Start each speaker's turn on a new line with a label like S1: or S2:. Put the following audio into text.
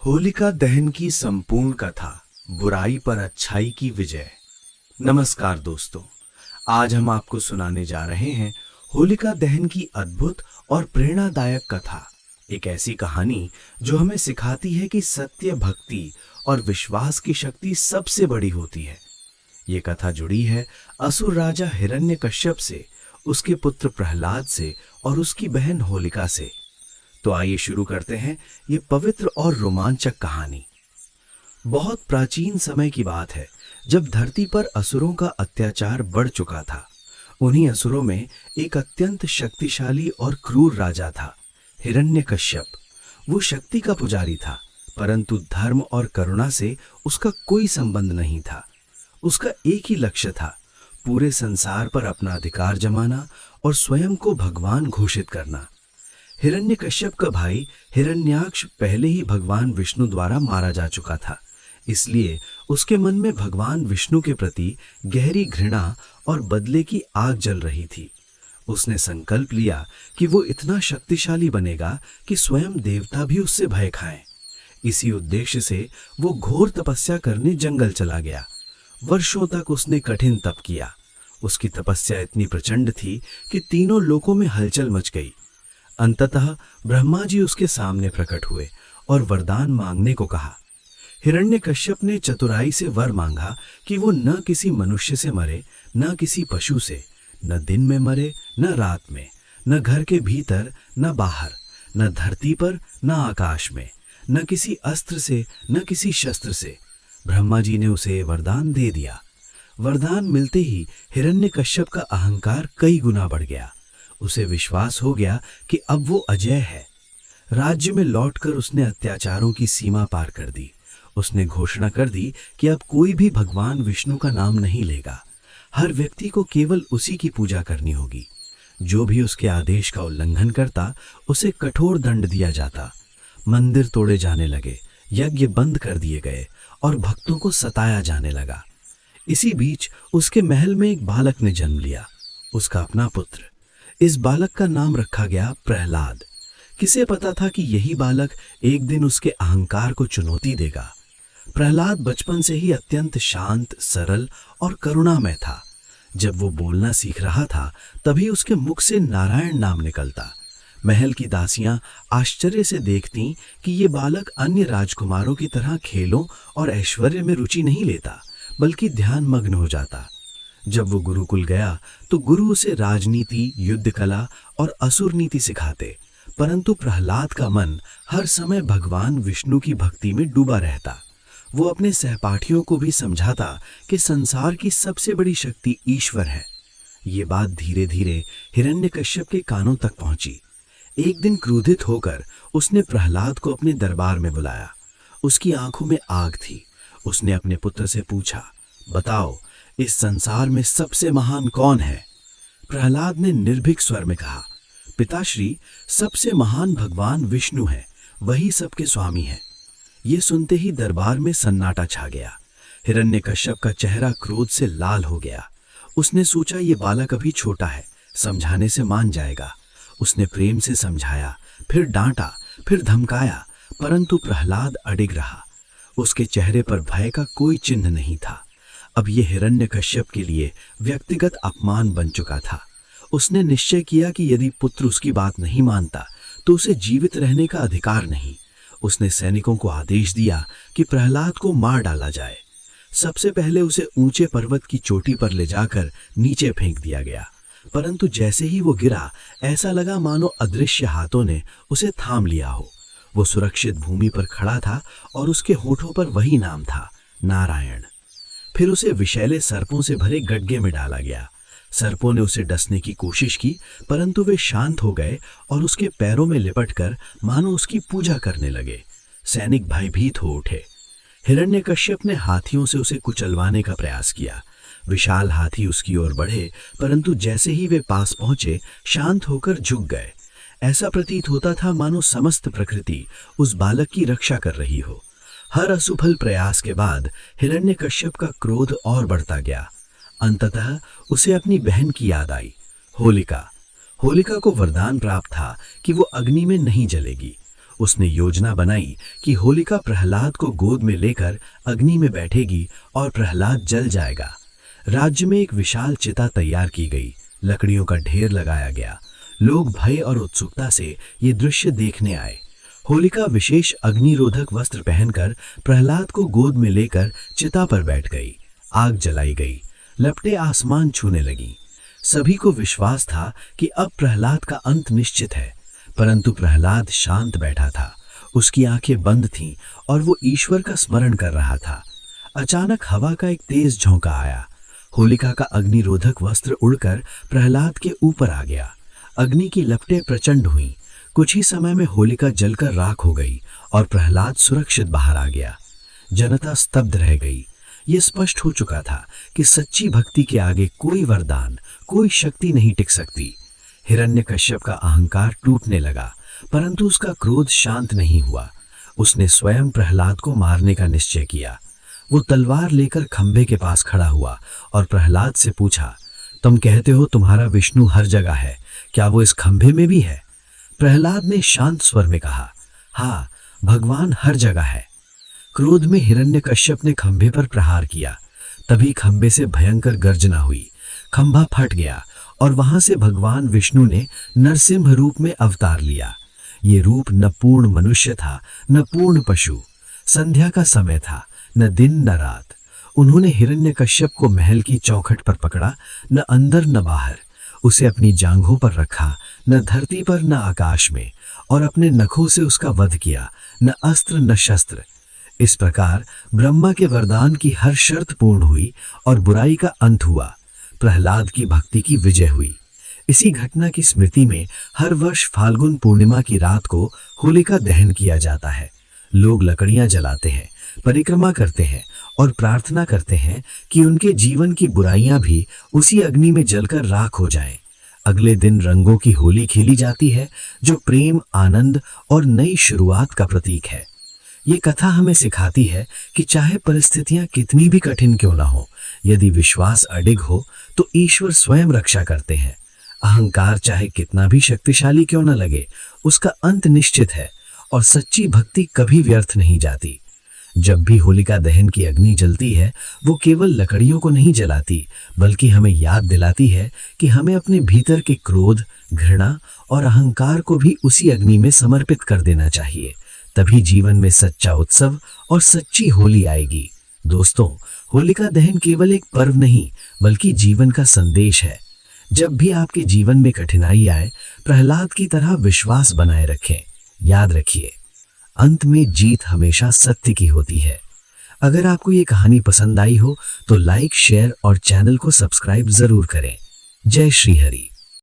S1: होलिका दहन की संपूर्ण कथा, बुराई पर अच्छाई की विजय। नमस्कार दोस्तों, आज हम आपको सुनाने जा रहे हैं होलिका दहन की अद्भुत और प्रेरणादायक कथा। एक ऐसी कहानी जो हमें सिखाती है कि सत्य, भक्ति और विश्वास की शक्ति सबसे बड़ी होती है। ये कथा जुड़ी है असुर राजा हिरण्यकश्यप से, उसके पुत्र प्रहलाद से और उसकी बहन होलिका से। तो आइए शुरू करते हैं ये पवित्र और रोमांचक कहानी। बहुत प्राचीन समय की बात है, जब धरती पर असुरों का अत्याचार बढ़ चुका था। उन्हीं असुरों में एक अत्यंत शक्तिशाली और क्रूर राजा था, हिरण्यकश्यप। वो शक्ति का पुजारी था, परंतु धर्म और करुणा से उसका कोई संबंध नहीं था। उसका एक ही लक्ष्य था, पूरे संसार पर अपना अधिकार जमाना और स्वयं को भगवान घोषित करना। हिरण्यकश्यप का भाई हिरण्याक्ष पहले ही भगवान विष्णु द्वारा मारा जा चुका था, इसलिए उसके मन में भगवान विष्णु के प्रति गहरी घृणा और बदले की आग जल रही थी। उसने संकल्प लिया कि वो इतना शक्तिशाली बनेगा कि स्वयं देवता भी उससे भय खाएं। इसी उद्देश्य से वो घोर तपस्या करने जंगल चला गया। वर्षों तक उसने कठिन तप किया। उसकी तपस्या इतनी प्रचंड थी कि तीनों लोकों में हलचल मच गई। अंततः ब्रह्मा जी उसके सामने प्रकट हुए और वरदान मांगने को कहा। हिरण्यकश्यप ने चतुराई से वर मांगा कि वो न किसी मनुष्य से मरे, न किसी पशु से, न दिन में मरे न रात में, न घर के भीतर न बाहर, न धरती पर न आकाश में, न किसी अस्त्र से न किसी शस्त्र से। ब्रह्मा जी ने उसे वरदान दे दिया। वरदान मिलते ही हिरण्यकश्यप का अहंकार कई गुना बढ़ गया। उसे विश्वास हो गया कि अब वो अजय है। राज्य में लौटकर उसने अत्याचारों की सीमा पार कर दी। उसने घोषणा कर दी कि अब कोई भी भगवान विष्णु का नाम नहीं लेगा। हर व्यक्ति को केवल उसी की पूजा करनी होगी। जो भी उसके आदेश का उल्लंघन करता, उसे कठोर दंड दिया जाता। मंदिर तोड़े जाने लगे, यज्ञ बंद कर दिए गए और भक्तों को सताया जाने लगा। इसी बीच उसके महल में एक बालक ने जन्म लिया, उसका अपना पुत्र। इस बालक का नाम रखा गया प्रहलाद। किसे पता था कि यही बालक एक दिन उसके अहंकार को चुनौती देगा। प्रहलाद बचपन से ही अत्यंत शांत, सरल और करुणामय था। जब वो बोलना सीख रहा था, तभी उसके मुख से नारायण नाम निकलता। महल की दासियां आश्चर्य से देखती कि ये बालक अन्य राजकुमारों की तरह खेलों और ऐश्वर्य में रुचि नहीं लेता, बल्कि ध्यान मग्न हो जाता। जब वो गुरुकुल गया तो गुरु उसे राजनीति, युद्ध कला और असुर नीति सिखाते, परंतु प्रहलाद का मन हर समय भगवान विष्णु की भक्ति में डूबा रहता। वो अपने सहपाठियों को भी समझाता कि संसार की सबसे बड़ी शक्ति ईश्वर है। ये बात धीरे धीरे हिरण्यकश्यप के कानों तक पहुंची। एक दिन क्रोधित होकर उसने प्रहलाद को अपने दरबार में बुलाया। उसकी आंखों में आग थी। उसने अपने पुत्र से पूछा, बताओ, इस संसार में सबसे महान कौन है? प्रहलाद ने निर्भीक स्वर में कहा, पिताश्री, सबसे महान भगवान विष्णु है, वही सबके स्वामी है। ये सुनते ही दरबार में सन्नाटा छा गया। हिरण्यकश्यप का चेहरा क्रोध से लाल हो गया। उसने सोचा ये बालक अभी छोटा है, समझाने से मान जाएगा। उसने प्रेम से समझाया, फिर डांटा, फिर धमकाया, परंतु प्रहलाद अडिग रहा। उसके चेहरे पर भय का कोई चिन्ह नहीं था। अब ये हिरण्यकश्यप के लिए व्यक्तिगत अपमान बन चुका था। उसने निश्चय किया कि यदि पुत्र उसकी बात नहीं मानता तो उसे जीवित रहने का अधिकार नहीं। उसने सैनिकों को आदेश दिया कि प्रहलाद को मार डाला जाए। सबसे पहले उसे ऊंचे पर्वत की चोटी पर ले जाकर नीचे फेंक दिया गया, परंतु जैसे ही वो गिरा, ऐसा लगा मानो अदृश्य हाथों ने उसे थाम लिया हो। वो सुरक्षित भूमि पर खड़ा था और उसके होठों पर वही नाम था, नारायण। फिर उसे विषैले सर्पों से भरे गड्ढे में डाला गया। सर्पों ने उसे डसने की कोशिश की, परंतु वे शांत हो गए और उसके पैरों में लिपटकर मानो उसकी पूजा करने लगे। सैनिक भयभीत हो उठे। हिरण्यकश्यप ने हाथियों से उसे कुचलवाने का प्रयास किया। विशाल हाथी उसकी ओर बढ़े, परंतु जैसे ही वे पास पहुंचे, शांत होकर झुक गए। ऐसा प्रतीत होता था मानो समस्त प्रकृति उस बालक की रक्षा कर रही हो। हर असफल प्रयास के बाद हिरण्यकश्यप का क्रोध और बढ़ता गया। अंततः उसे अपनी बहन की याद आई, होलिका। होलिका को वरदान प्राप्त था कि वो अग्नि में नहीं जलेगी। उसने योजना बनाई कि होलिका प्रहलाद को गोद में लेकर अग्नि में बैठेगी और प्रहलाद जल जाएगा। राज्य में एक विशाल चिता तैयार की गई, लकड़ियों का ढेर लगाया गया। लोग भय और उत्सुकता से ये दृश्य देखने आए। होलिका विशेष अग्निरोधक वस्त्र पहनकर प्रहलाद को गोद में लेकर चिता पर बैठ गई। आग जलाई गई, लपटें आसमान छूने लगीं। सभी को विश्वास था कि अब प्रहलाद का अंत निश्चित है, परंतु प्रहलाद शांत बैठा था। उसकी आंखें बंद थीं और वो ईश्वर का स्मरण कर रहा था। अचानक हवा का एक तेज झोंका आया। होलिका का अग्निरोधक वस्त्र उड़कर प्रहलाद के ऊपर आ गया। अग्नि की लपटें प्रचंड हुईं। कुछ ही समय में होलिका जलकर राख हो गई और प्रहलाद सुरक्षित बाहर आ गया। जनता स्तब्ध रह गई। ये स्पष्ट हो चुका था कि सच्ची भक्ति के आगे कोई वरदान, कोई शक्ति नहीं टिक सकती। हिरण्यकश्यप का अहंकार टूटने लगा, परंतु उसका क्रोध शांत नहीं हुआ। उसने स्वयं प्रहलाद को मारने का निश्चय किया। वो तलवार लेकर खंभे के पास खड़ा हुआ और प्रहलाद से पूछा, तुम कहते हो तुम्हारा विष्णु हर जगह है, क्या वो इस खंभे में भी है? प्रहलाद ने शांत स्वर में कहा, हाँ, भगवान हर जगह है। क्रोध में हिरण्यकश्यप ने खंभे पर प्रहार किया। तभी खंभे से भयंकर गर्जना हुई। खंभा फट गया और वहां से भगवान विष्णु ने नरसिंह रूप में अवतार लिया। ये रूप न पूर्ण मनुष्य था, न पूर्ण पशु। संध्या का समय था, न दिन न रात। उन्होंने हिरण्यकश्यप को महल की चौखट पर पकड़ा, न अंदर न बाहर। उसे अपनी जांघों पर रखा, न धरती पर न आकाश में, और अपने नखों से उसका वध किया, न अस्त्र न शस्त्र। इस प्रकार ब्रह्मा के वरदान की हर शर्त पूर्ण हुई और बुराई का अंत हुआ। प्रहलाद की भक्ति की विजय हुई। इसी घटना की स्मृति में हर वर्ष फाल्गुन पूर्णिमा की रात को होलिका दहन किया जाता है। लोग लकड़ियां जलाते हैं, परिक्रमा करते हैं और प्रार्थना करते हैं कि उनके जीवन की बुराइयां भी उसी अग्नि में जलकर राख हो जाएं। अगले दिन रंगों की होली खेली जाती है, जो प्रेम, आनंद और नई शुरुआत का प्रतीक है। ये कथा हमें सिखाती है कि चाहे परिस्थितियां कितनी भी कठिन क्यों ना हो, यदि विश्वास अडिग हो तो ईश्वर स्वयं रक्षा करते हैं। अहंकार चाहे कितना भी शक्तिशाली क्यों न लगे, उसका अंत निश्चित है और सच्ची भक्ति कभी व्यर्थ नहीं जाती। जब भी होलिका दहन की अग्नि जलती है, वो केवल लकड़ियों को नहीं जलाती, बल्कि हमें याद दिलाती है कि हमें अपने भीतर के क्रोध, घृणा और अहंकार को भी उसी अग्नि में समर्पित कर देना चाहिए। तभी जीवन में सच्चा उत्सव और सच्ची होली आएगी। दोस्तों, होलिका दहन केवल एक पर्व नहीं, बल्कि जीवन का संदेश है। जब भी आपके जीवन में कठिनाई आए, प्रहलाद की तरह विश्वास बनाए रखें। याद रखिए, अंत में जीत हमेशा सत्य की होती है। अगर आपको ये कहानी पसंद आई हो तो लाइक, शेयर और चैनल को सब्सक्राइब जरूर करें। जय श्री हरि।